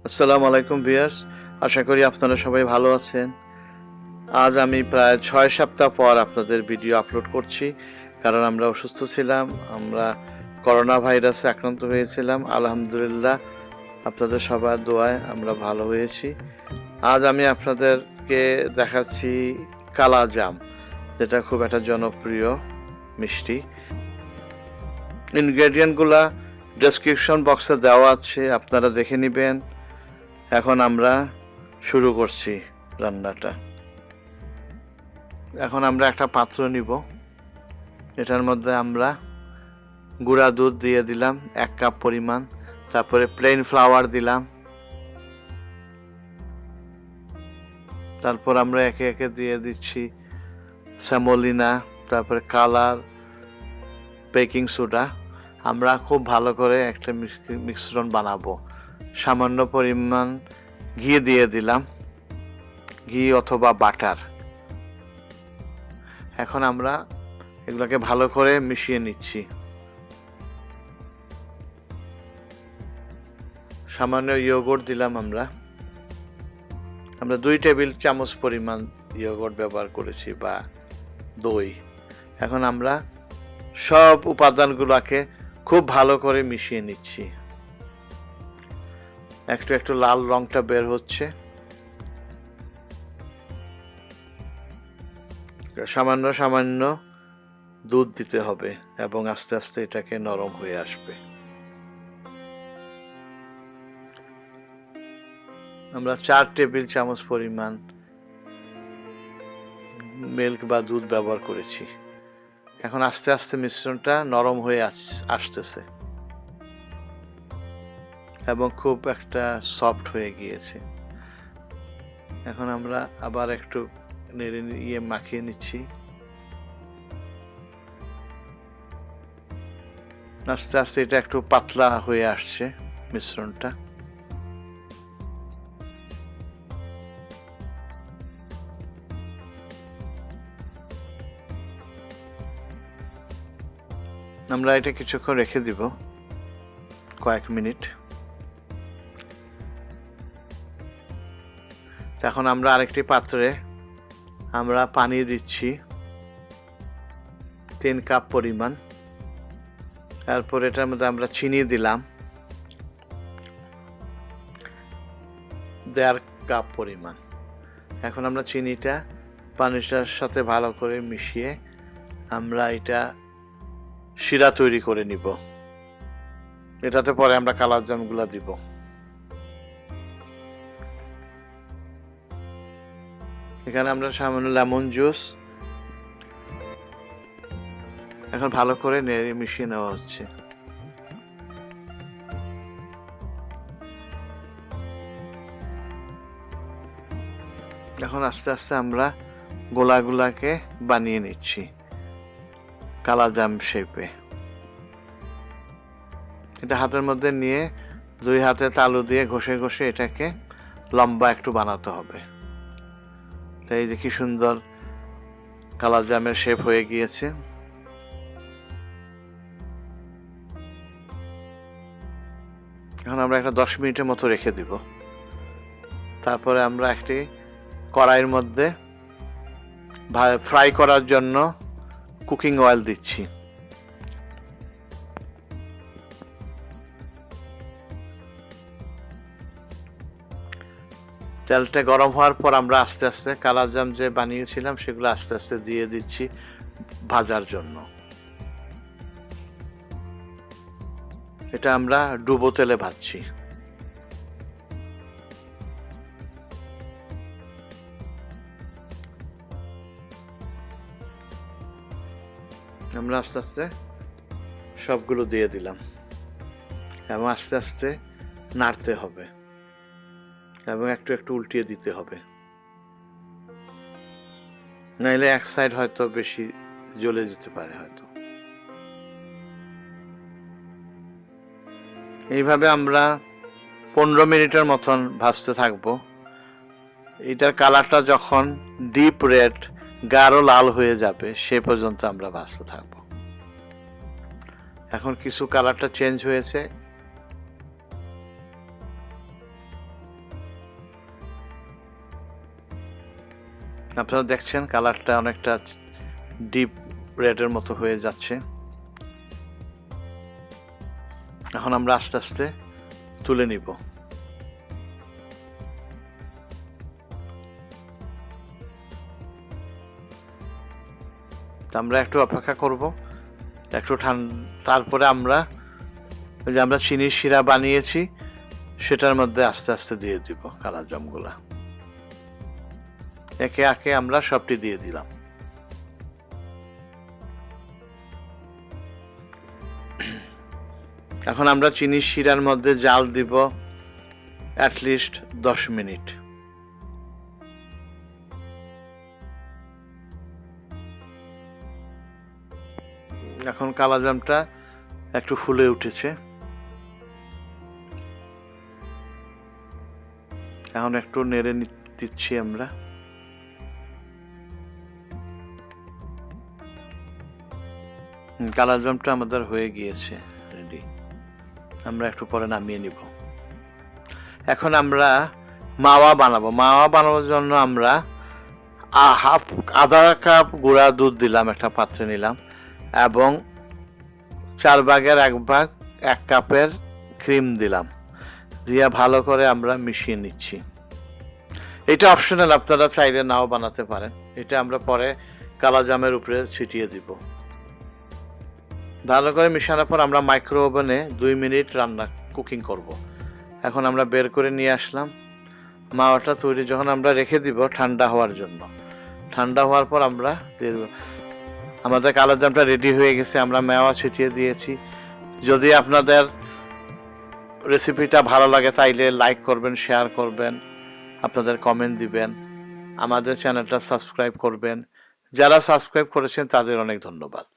আসসালামু আলাইকুম ভিউয়ার্স, আশা করি আপনারা সবাই ভালো আছেন। আজ আমি প্রায় ৬ সপ্তাহ পর আপনাদের ভিডিও আপলোড করছি, কারণ আমরা অসুস্থ ছিলাম। আমরা করোনা ভাইরাসে আক্রান্ত হয়েছিলাম। আলহামদুলিল্লাহ আপনাদের সবার দোয়ায় আমরা ভালো হয়েছি। আজ আমি আপনাদেরকে দেখাচ্ছি কালাজাম, যেটা খুব একটা জনপ্রিয় মিষ্টি। ইনগ্রেডিয়েন্টগুলা ডেসক্রিপশন বক্সে দেওয়া আছে, আপনারা দেখে নেবেন। এখন আমরা শুরু করছি রান্নাটা। এখন আমরা একটা পাত্র নিব, এটার মধ্যে আমরা গুঁড়া দুধ দিয়ে দিলাম 1 কাপ পরিমাণ, তারপরে প্লেন ফ্লাওয়ার দিলাম, তারপর আমরা একে একে দিয়ে দিচ্ছি সেমোলিনা, তারপরে কালার, বেকিং সোডা। আমরা খুব ভালো করে একটা মিশ্রণ বানাবো। সামান্য পরিমাণ ঘি দিয়ে দিলাম, ঘি অথবা বাটার। এখন আমরা এগুলোকে ভালো করে মিশিয়ে নিচ্ছি। সামান্য ইয়োগর্ট দিলাম আমরা 2 টেবিল চামচ পরিমাণ ইয়োগর্ট ব্যবহার করেছি বা দই। এখন আমরা সব উপাদানগুলোকে খুব ভালো করে মিশিয়ে নিচ্ছি। একটু একটু লাল রংটা বের হচ্ছে। সামান্য সামান্য দুধ দিতে হবে এবং আস্তে আস্তে এটাকে নরম হয়ে আসবে। আমরা 4 টেবিল চামচ পরিমাণ মিল্ক বা দুধ ব্যবহার করেছি। এখন আস্তে আস্তে মিশ্রণটা নরম হয়ে আসতেছে এবং খুব একটা সফট হয়ে গিয়েছে। এখন আমরা আবার একটু মাখিয়ে নিচ্ছি। আস্তে আস্তে এটা একটু পাতলা হয়ে আসছে মিশ্রণটা। আমরা এটা কিছুক্ষণ রেখে দিব, কয়েক মিনিট। এখন আমরা আরেকটি পাত্রে আমরা পানি দিচ্ছি 3 কাপ পরিমাণ। তারপর এটার মধ্যে আমরা চিনি দিলাম 1.5 কাপ পরিমাণ। এখন আমরা চিনিটা পানিটার সাথে ভালো করে মিশিয়ে আমরা এটা শিরা তৈরি করে নিব। এটাতে পরে আমরা কালাজামগুলো দিব। এখানে আমরা সামান্য লেমন জুস এখন ভালো করে নেড়ে মিশিয়ে নেওয়া হচ্ছে। এখন আস্তে আস্তে আমরা গোলাগুলাকে বানিয়ে নিচ্ছি কালাজাম শেপে। এটা হাতের মধ্যে নিয়ে 2 হাতে তালু দিয়ে ঘষে ঘষে এটাকে লম্বা একটু বানাতে হবে। এই যে কি সুন্দর কালাজামের শেপ হয়ে গিয়েছে। এখন আমরা একটা 10 মিনিটের মতো রেখে দিব। তারপরে আমরা একটি কড়াইয়ের মধ্যে ফ্রাই করার জন্য কুকিং অয়েল দিচ্ছি। তেলটা গরম হওয়ার পর আমরা আস্তে আস্তে কালাজাম যে বানিয়েছিলাম সেগুলো আস্তে আস্তে দিয়ে দিচ্ছি ভাজার জন্য। এটা আমরা ডুবো তেলে ভাজছি। আমরা আস্তে আস্তে সবগুলো দিয়ে দিলাম এবং আস্তে আস্তে নাড়তে হবে এবং একটু একটু উল্টিয়ে দিতে হবে, নাইলে এক সাইড হয়তো বেশি জ্বলে যেতে পারে হয়তো। এইভাবে আমরা 15 মিনিটের মতন ভাজতে থাকবো। এটার কালারটা যখন ডিপ রেড গাঢ় লাল হয়ে যাবে সে পর্যন্ত আমরা ভাজতে থাকবো। এখন কিছু কালারটা চেঞ্জ হয়েছে, আপনারা দেখছেন কালারটা অনেকটা ডিপ রেডের মতো হয়ে যাচ্ছে। এখন আমরা আস্তে আস্তে তুলে নিব। আমরা একটু অপেক্ষা করব, একটু তারপরে আমরা ওই যে আমরা চিনির শিরা বানিয়েছি সেটার মধ্যে আস্তে আস্তে দিয়ে দিব কালাজামগুলা। একে একে আমরা সবটি দিয়ে দিলাম। এখন আমরা চিনির শিরার মধ্যে জাল দিব অ্যাটলিস্ট 10 মিনিট। এখন কালাজামটা একটু ফুলে উঠেছে। এখন একটু নেড়ে দিচ্ছি আমরা। কালাজামটা আমাদের হয়ে গিয়েছে, রেডি। আমরা একটু পরে নামিয়ে নিব। এখন আমরা মাওয়া বানাবো। মাওয়া বানানোর জন্য আমরা আধা কাপ গুঁড়া দুধ দিলাম, একটা পাত্রে নিলাম, এবং 4 ভাগের 1 ভাগ 1 কাপের ক্রিম দিলাম, দিয়ে ভালো করে আমরা মিশিয়ে নিচ্ছি। এটা অপশনাল, আপনারা চাইলে নাও বানাতে পারেন। এটা আমরা পরে কালাজামের উপরে ছিটিয়ে দিব। ভালো করে মিশানোর পর আমরা মাইক্রো ওভেনে 2 মিনিট কুকিং করব। এখন আমরা বের করে নিয়ে আসলাম। মাওয়াটা তৈরি যখন আমরা রেখে দিব ঠান্ডা হওয়ার জন্য, ঠান্ডা হওয়ার পর আমরা দিয়ে দেব। আমাদের কালাজামটা রেডি হয়ে গেছে, আমরা মাওয়া ছিটিয়ে দিয়েছি। যদি আপনাদের রেসিপিটা ভালো লাগে তাইলে লাইক করবেন, শেয়ার করবেন, আপনাদের কমেন্ট দিবেন, আমাদের চ্যানেলটা সাবস্ক্রাইব করবেন। যারা সাবস্ক্রাইব করেছেন তাদের অনেক ধন্যবাদ।